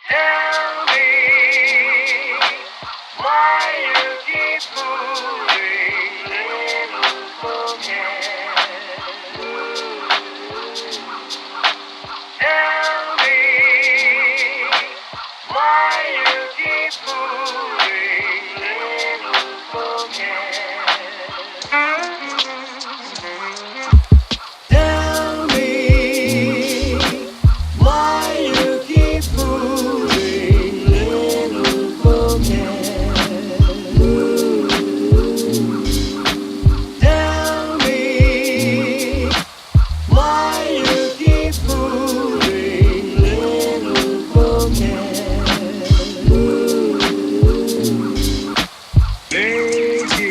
Tell me why you keep fooling little forget. Tell me why you keep fooling little forget. Tell me why you keep fooling little forget. Tell me why you keep fooling little forget. Baby,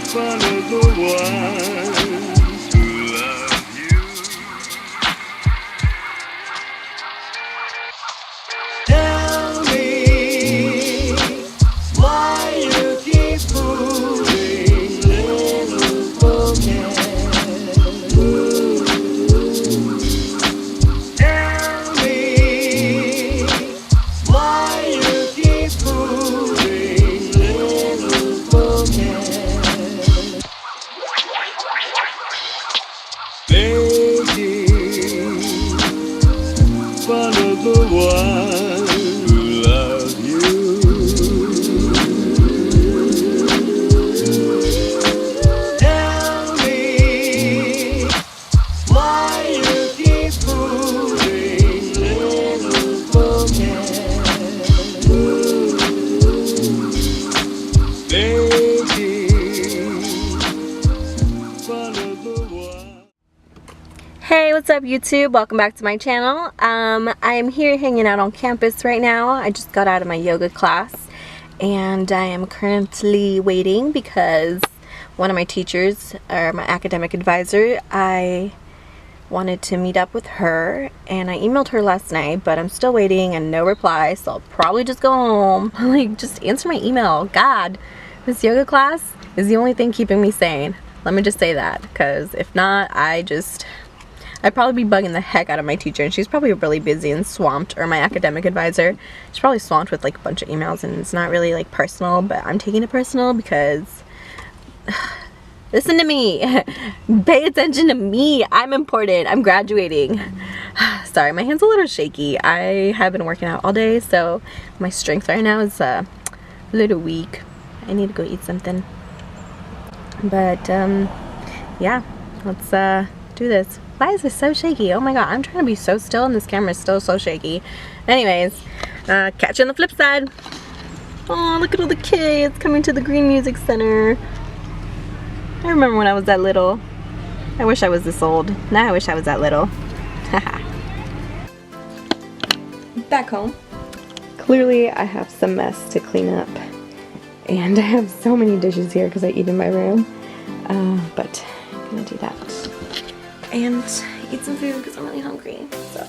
follow the ones who love you. Tell me why you keep fooling little forget. Tell me why you keep fooling little forget. Baby, follow the one who loves you. Tell me why you keep fooling little forget. Baby, follow the one. Hey, what's up YouTube? Welcome back to my channel. I am here hanging out on campus right now. I just got out of my yoga class and I am currently waiting because one of my teachers, or my academic advisor, I wanted to meet up with her and I emailed her last night, but I'm still waiting and no reply, so I'll probably just go home. Like, just answer my email. God, this yoga class is the only thing keeping me sane. Let me just say that, because if not, I'd probably be bugging the heck out of my teacher, and she's probably really busy and swamped, or my academic advisor. She's probably swamped with like a bunch of emails, and it's not really like personal, but I'm taking it personal because listen to me. Pay attention to me. I'm important. I'm graduating. Sorry, my hand's a little shaky. I have been working out all day, so my strength right now is a little weak. I need to go eat something. But yeah, let's do this. Why is this so shaky? Oh my god, I'm trying to be so still and this camera is still so shaky. Anyways, catch you on the flip side. Oh, look at all the kids coming to the Green Music Center. I remember when I was that little. I wish I was this old. Now I wish I was that little. Back home. Clearly I have some mess to clean up. And I have so many dishes here because I eat in my room. But I'm gonna do that. And eat some food because I'm really hungry. So,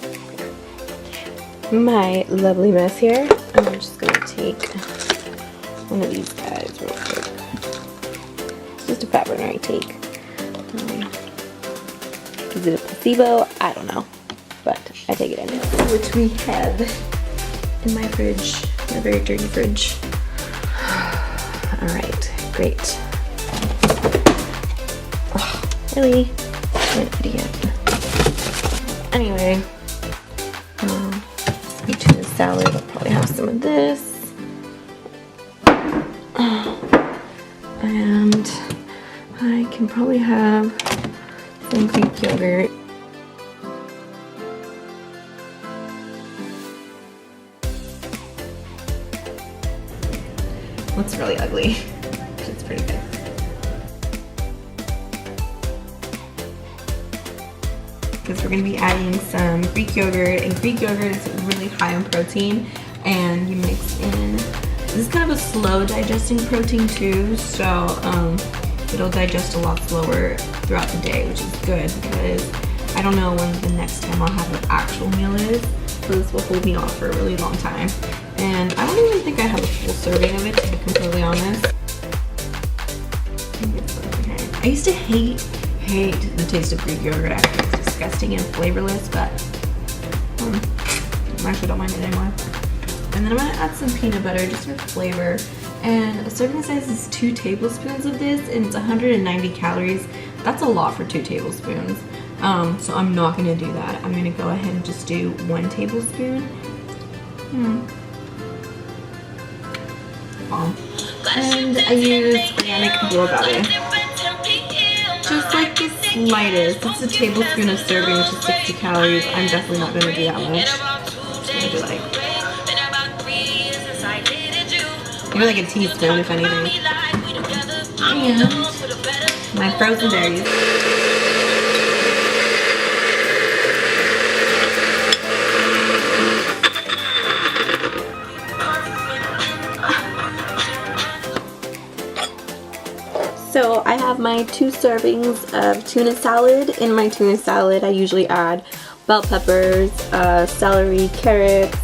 my lovely mess here. I'm just gonna take one of these guys real quick. It's just a fat burner I take. Is it a placebo? I don't know, but I take it anyway. Which we have in my fridge, my very dirty fridge. All right, great. Oh, really? Idiot. Anyway, some tuna salad. I'll probably have some of this. And I can probably have some Greek yogurt. Looks really ugly, but it's pretty good. Because we're going to be adding some Greek yogurt, and Greek yogurt is really high in protein, and you mix in, this is kind of a slow digesting protein too, so it'll digest a lot slower throughout the day, which is good because I don't know when the next time I'll have an actual meal is, so this will hold me off for a really long time. And I don't even think I have a full serving of it, to be completely honest. I used to hate the taste of Greek yogurt. I think it's disgusting and flavorless, but I actually don't mind it anymore. And then I'm gonna add some peanut butter just for flavor. And a serving size is 2 tablespoons of this, and it's 190 calories. That's a lot for 2 tablespoons. So I'm not gonna do that. I'm gonna go ahead and just do 1 tablespoon. And I use organic bulgogi. Just like the slightest. It's a tablespoon of serving, which is 60 calories. I'm definitely not gonna do that much. Just gonna do like maybe like a teaspoon, if anything. And my frozen berries. So I have my 2 servings of tuna salad. In my tuna salad, I usually add bell peppers, celery, carrots,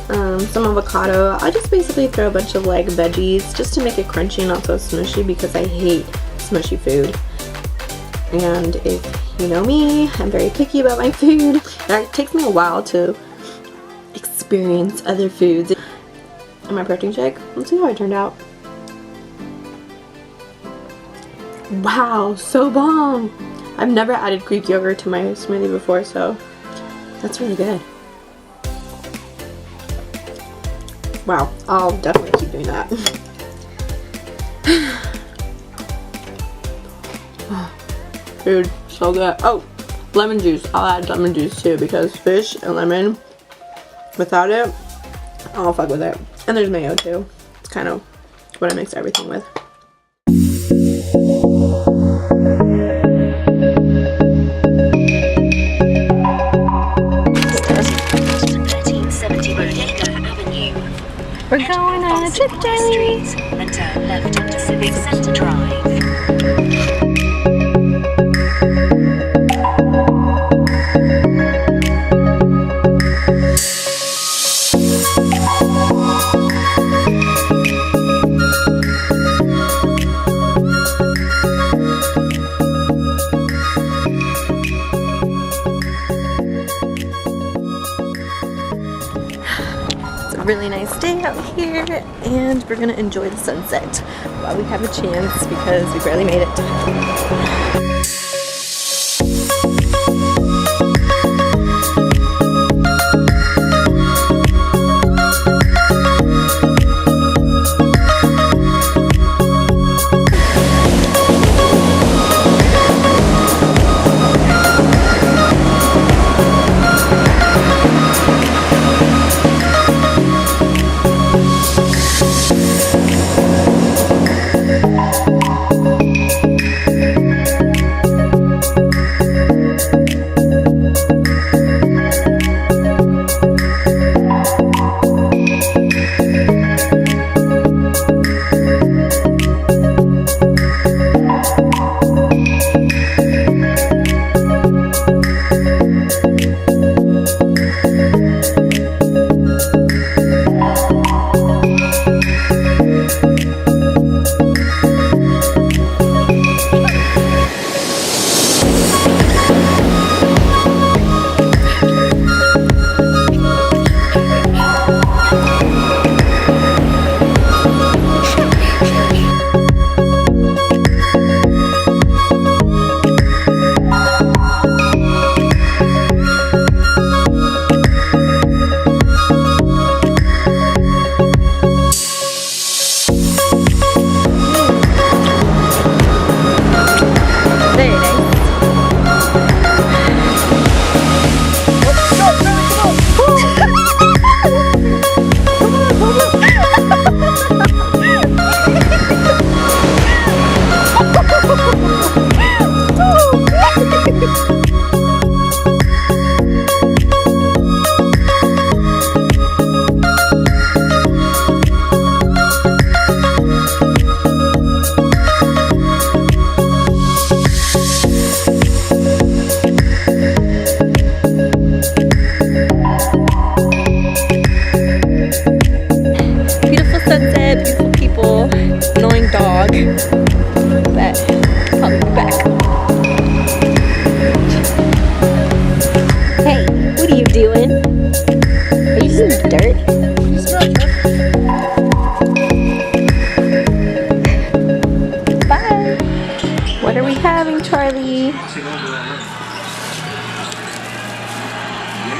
some avocado. I just basically throw a bunch of like veggies just to make it crunchy and not so smushy because I hate smushy food. And if you know me, I'm very picky about my food. It takes me a while to experience other foods. And my protein shake, let's see how it turned out. Wow, so bomb! I've never added Greek yogurt to my smoothie before, so that's really good. Wow, I'll definitely keep doing that. Dude, so good. Oh, lemon juice. I'll add lemon juice too because fish and lemon, without it, I don't fuck with it. And there's mayo too. It's kind of what I mix everything with. We're going on a trip, Jerry. And turn left onto Civic Center Drive. Really nice day out here, and we're gonna enjoy the sunset while we have a chance because we barely made it.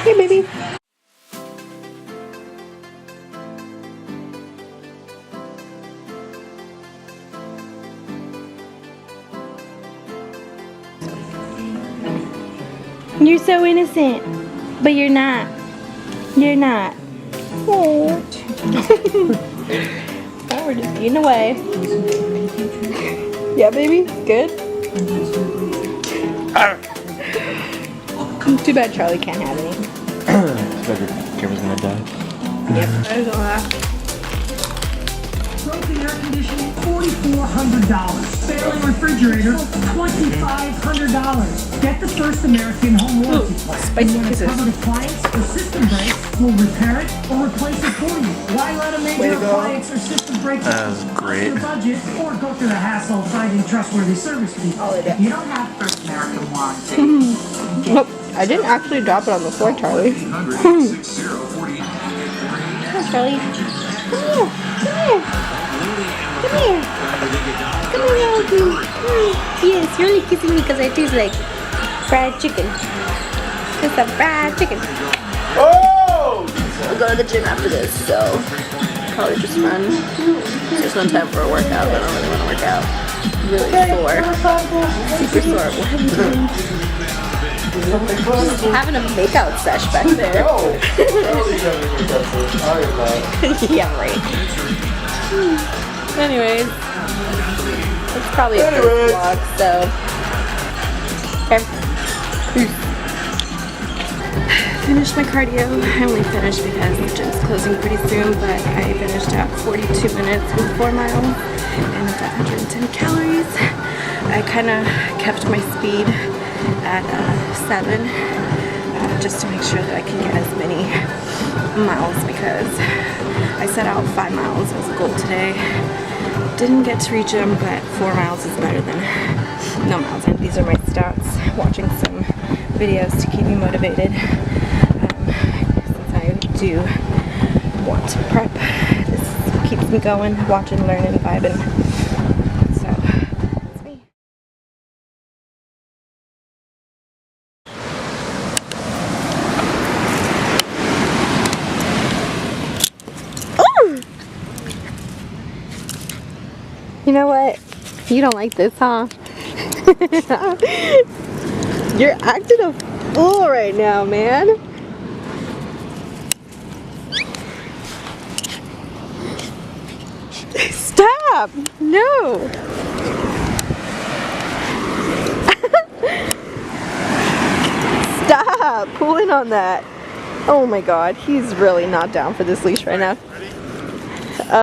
Hey, baby. You're so innocent, but you're not. You're not. Oh. Oh, we're just eating away. Yeah, baby. Good. Too bad Charlie can't have any. Camera's gonna die. Yep, I was gonna laugh. Frozen air conditioning, $4,400. Failing refrigerator, $2,500. Get the first American home warranty plan. spicy You want a kisses. covered appliance or system breaks, we'll repair it or replace it for you. Why let a major appliance or system break That was great. your budget or go through the hassle of finding trustworthy service people? Oh, If you don't have first American warranty, Nope, I didn't actually drop it on the floor, Charlie. Come on, Charlie. Come here. Come here. Come here, Yogi. Yes, you're only kissing me because I taste like fried chicken. Just a fried chicken. Oh! We'll go to the gym after this, so probably just run. Just one time for a workout, but I don't really want to work out. Really sore. Super sore. What are you doing? Just having a makeout sesh back there. Yeah, right. Anyways, it's probably a first vlog, so. Okay. Finished my cardio. I only finished because the gym's closing pretty soon, but I finished at 42 minutes with 4 miles and it's at 110 calories. I kind of kept my speed at 7 just to make sure that I can get as many miles because I set out 5 miles as a goal today. Didn't get to reach them, but 4 miles is better than no miles. And these are my stats, watching some videos to keep me motivated. Since I do want to prep, this keeps me going, watching, learning, vibing. So, that's me. Ooh! You know what? You don't like this, huh? You're acting a fool right now, man. Stop! No! Stop pulling on that. Oh my god, he's really not down for this leash right now.